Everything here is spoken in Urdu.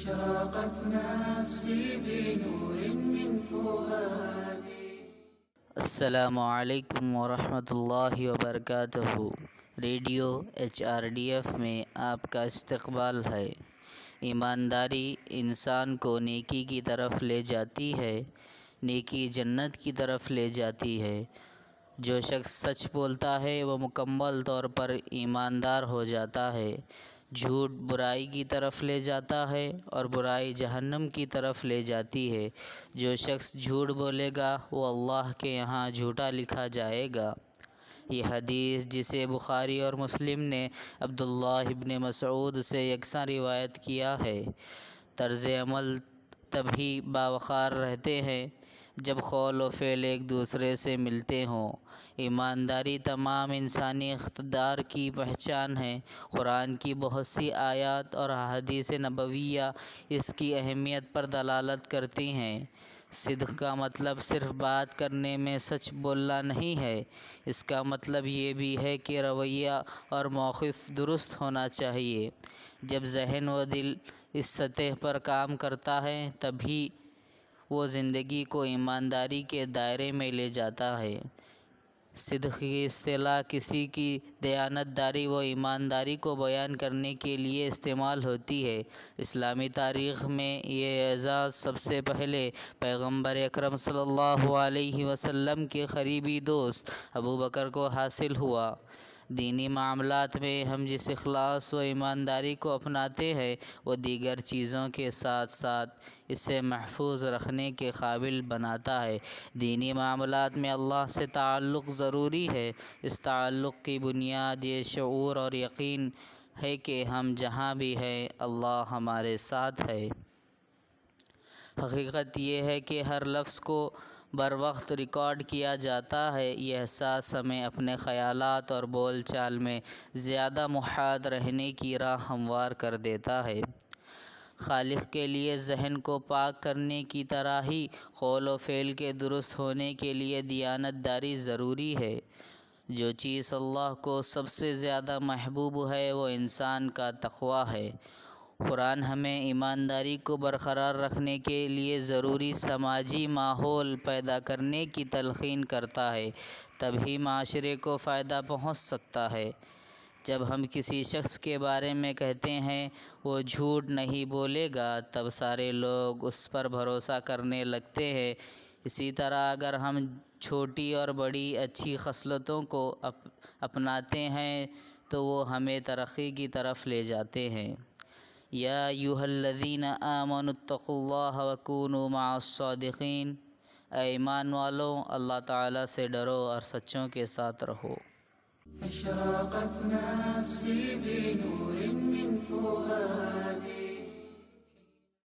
أشرقت نفسي بنور من فؤادي. السلام علیکم ورحمۃ اللہ وبرکاتہ۔ ریڈیو HRDF میں آپ کا استقبال ہے۔ ایمانداری انسان کو نیکی کی طرف لے جاتی ہے، نیکی جنت کی طرف لے جاتی ہے۔ جو شخص سچ بولتا ہے وہ مکمل طور پر ایماندار ہو جاتا ہے۔ جھوٹ برائی کی طرف لے جاتا ہے اور برائی جہنم کی طرف لے جاتی ہے۔ جو شخص جھوٹ بولے گا وہ اللہ کے یہاں جھوٹا لکھا جائے گا۔ یہ حدیث جسے بخاری اور مسلم نے عبداللہ ابن مسعود سے یکساں روایت کیا ہے۔ طرز عمل تبھی باوقار رہتے ہیں جب قول و فعل ایک دوسرے سے ملتے ہوں۔ ایمانداری تمام انسانی اقتدار کی پہچان ہے۔ قرآن کی بہت سی آیات اور احادیث نبویہ اس کی اہمیت پر دلالت کرتی ہیں۔ صدق کا مطلب صرف بات کرنے میں سچ بولنا نہیں ہے، اس کا مطلب یہ بھی ہے کہ رویہ اور موقف درست ہونا چاہیے۔ جب ذہن و دل اس سطح پر کام کرتا ہے تبھی وہ زندگی کو ایمانداری کے دائرے میں لے جاتا ہے۔ صدق کی اصطلاح کسی کی دیانتداری و ایمانداری کو بیان کرنے کے لیے استعمال ہوتی ہے۔ اسلامی تاریخ میں یہ اعزاز سب سے پہلے پیغمبر اکرم صلی اللہ علیہ وسلم کے قریبی دوست ابوبکر کو حاصل ہوا۔ دینی معاملات میں ہم جس اخلاص و ایمانداری کو اپناتے ہیں وہ دیگر چیزوں کے ساتھ ساتھ اسے محفوظ رکھنے کے قابل بناتا ہے۔ دینی معاملات میں اللہ سے تعلق ضروری ہے۔ اس تعلق کی بنیاد یہ شعور اور یقین ہے کہ ہم جہاں بھی ہیں اللہ ہمارے ساتھ ہے۔ حقیقت یہ ہے کہ ہر لفظ کو بروقت ریکارڈ کیا جاتا ہے۔ یہ احساس ہمیں اپنے خیالات اور بول چال میں زیادہ محتاط رہنے کی راہ ہموار کر دیتا ہے۔ خالق کے لیے ذہن کو پاک کرنے کی طرح ہی قول و فعل کے درست ہونے کے لیے دیانتداری ضروری ہے۔ جو چیز اللہ کو سب سے زیادہ محبوب ہے وہ انسان کا تقویٰ ہے۔ قرآن ہمیں ایمانداری کو برقرار رکھنے کے لیے ضروری سماجی ماحول پیدا کرنے کی تلقین کرتا ہے، تبھی معاشرے کو فائدہ پہنچ سکتا ہے۔ جب ہم کسی شخص کے بارے میں کہتے ہیں وہ جھوٹ نہیں بولے گا تب سارے لوگ اس پر بھروسہ کرنے لگتے ہیں۔ اسی طرح اگر ہم چھوٹی اور بڑی اچھی خصلتوں کو اپناتے ہیں تو وہ ہمیں ترقی کی طرف لے جاتے ہیں۔ یا ایھا الذین آمنوا اتقوا اللہ وکونوا مع الصادقین، اے ایمان والو اللہ تعالیٰ سے ڈرو اور سچوں کے ساتھ رہو۔ أشرقت نفسي بنور من فؤادي.